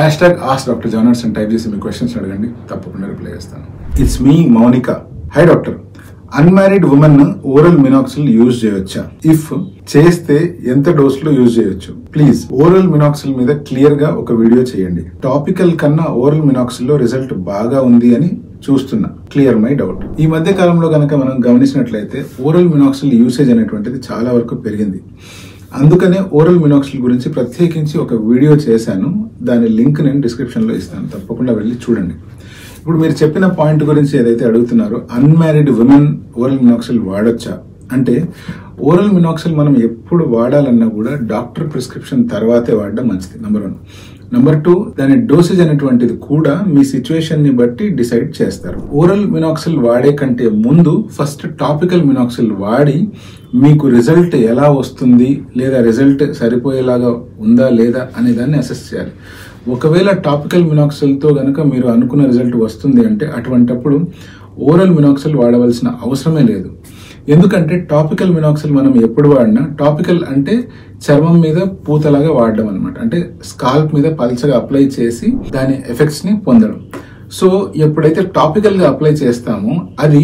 #AskDrJonas అని type చేసి మీ questions అడగండి, తప్పకుండా రిప్లై చేస్తాను. It's me Mounika. Hi doctor, unmarried women oral minoxidil use చేయొచ్చా? ఇఫ్ చేస్తే ఎంత డోస్ లో యూజ్ చేయొచ్చు? ప్లీజ్ ఓరల్ మినాక్సిల్ మీద క్లియర్ గా ఒక వీడియో చేయండి. టాపికల్ కన్నా ఓరల్ మినాక్సిల్ లో రిజల్ట్ బాగా ఉంది అని చూస్తున్నా. Clear my doubt. ఈ మధ్య కాలంలో కనుక మనం గమనించినట్లయితే ఓరల్ మినాక్సిల్ యూసేజ్ అనేటువంటిది చాలా వరకు పెరిగింది. అందుకనే ఓరల్ మినాక్సిల్ గురించి ప్రత్యేకించి ఒక వీడియో చేశాను. దాని లింక్ నేను డిస్క్రిప్షన్ లో ఇస్తాను, తప్పకుండా వెళ్ళి చూడండి. ఇప్పుడు మీరు చెప్పిన పాయింట్ గురించి ఏదైతే అడుగుతున్నారో, అన్మ్యారీడ్ ఉమెన్ ఓరల్ మినాక్సిల్ వాడొచ్చా అంటే, ఓరల్ మినాక్సిల్ మనం ఎప్పుడు వాడాలన్నా కూడా డాక్టర్ ప్రిస్క్రిప్షన్ తర్వాతే వాడడం మంచిది. నెంబర్ 1. నెంబర్ 2, దాని డోసేజ్ అనేటువంటిది కూడా మీ సిచ్యువేషన్ ని బట్టి డిసైడ్ చేస్తారు. ఓరల్ మినాక్సిల్ వాడే కంటే ముందు ఫస్ట్ టాపికల్ మినాక్సిల్ వాడి మీకు రిజల్ట్ ఎలా వస్తుంది, లేదా రిజల్ట్ సరిపోయేలాగా ఉందా లేదా అనే దాన్ని అసెస్ చేయాలి. ఒకవేళ టాపికల్ మినాక్సిల్ తో గనక మీరు అనుకున్న రిజల్ట్ వస్తుంది అంటే, అటువంటప్పుడు ఓరల్ మినాక్సిల్ వాడవలసిన అవసరమే లేదు. ఎందుకంటే టాపికల్ మినాక్సిల్ మనం ఎప్పుడు వాడినా, టాపికల్ అంటే చర్మం మీద పూతలాగా వాడడం అనమాట. అంటే స్కాల్ప్ మీద పల్చగా అప్లై చేసి దాని ఎఫెక్ట్స్ ని పొందడం. సో ఎప్పుడైతే టాపికల్ గా అప్లై చేస్తామో అది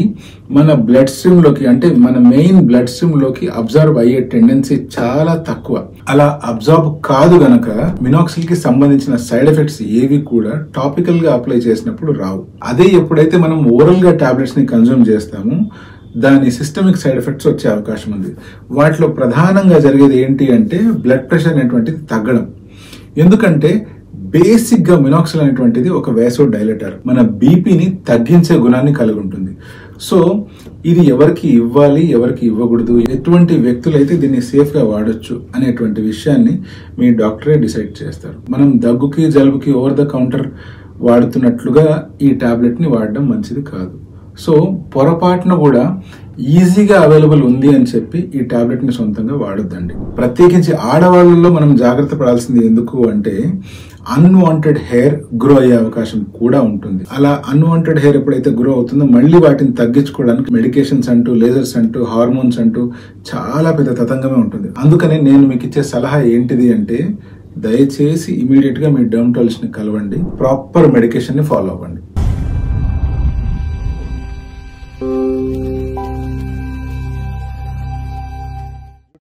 మన బ్లడ్ స్ట్రీమ్ లోకి, అంటే మన మెయిన్ బ్లడ్ స్ట్రీమ్ లోకి అబ్జర్వ్ అయ్యే టెండెన్సీ చాలా తక్కువ. అలా అబ్జర్వ్ కాదు గనక మినాక్సిల్ కి సంబంధించిన సైడ్ ఎఫెక్ట్స్ ఏవి కూడా టాపికల్ గా అప్లై చేసినప్పుడు రావు. అదే ఎప్పుడైతే మనం ఓరల్ గా టాబ్లెట్స్ ని కన్జ్యూమ్ చేస్తామో దాని సిస్టమిక్ సైడ్ ఎఫెక్ట్స్ వచ్చే అవకాశం ఉంది. వాటిలో ప్రధానంగా జరిగేది ఏంటి అంటే బ్లడ్ ప్రెషర్ అనేటువంటిది తగ్గడం. ఎందుకంటే బేసిక్ గా మినాక్సిల్ అనేటువంటిది ఒక వేసో డైలేటర్, మన బీపీని తగ్గించే గుణాన్ని కలిగి ఉంటుంది. సో ఇది ఎవరికి ఇవ్వాలి, ఎవరికి ఇవ్వకూడదు, ఎటువంటి వ్యక్తులైతే దీన్ని సేఫ్ గా వాడొచ్చు అనేటువంటి విషయాన్ని మీ డాక్టరే డిసైడ్ చేస్తారు. మనం దగ్గుకి జలుబుకి ఓవర్ ద కౌంటర్ వాడుతున్నట్లుగా ఈ టాబ్లెట్ ని వాడడం మంచిది కాదు. సో పొరపాటున కూడా ఈజీగా అవైలబుల్ ఉంది అని చెప్పి ఈ టాబ్లెట్ ని సొంతంగా వాడొద్దండి. ప్రత్యేకించి ఆడవాళ్ళలో మనం జాగ్రత్త పడాల్సింది ఎందుకు అంటే, అన్వాంటెడ్ హెయిర్ గ్రో అయ్యే అవకాశం కూడా ఉంటుంది. అలా అన్వాంటెడ్ హెయిర్ ఎప్పుడైతే గ్రో అవుతుందో మళ్ళీ వాటిని తగ్గించుకోవడానికి మెడికేషన్స్ అంటూ, లేజర్స్ అంటూ, హార్మోన్స్ అంటూ చాలా పెద్ద తతంగమే ఉంటుంది. అందుకనే నేను మీకు ఇచ్చే సలహా ఏంటిది అంటే, దయచేసి ఇమీడియట్ గా మీ డెర్మటాలజిస్ట్ ని కలవండి, ప్రాపర్ మెడికేషన్ ని ఫాలో అవ్వండి.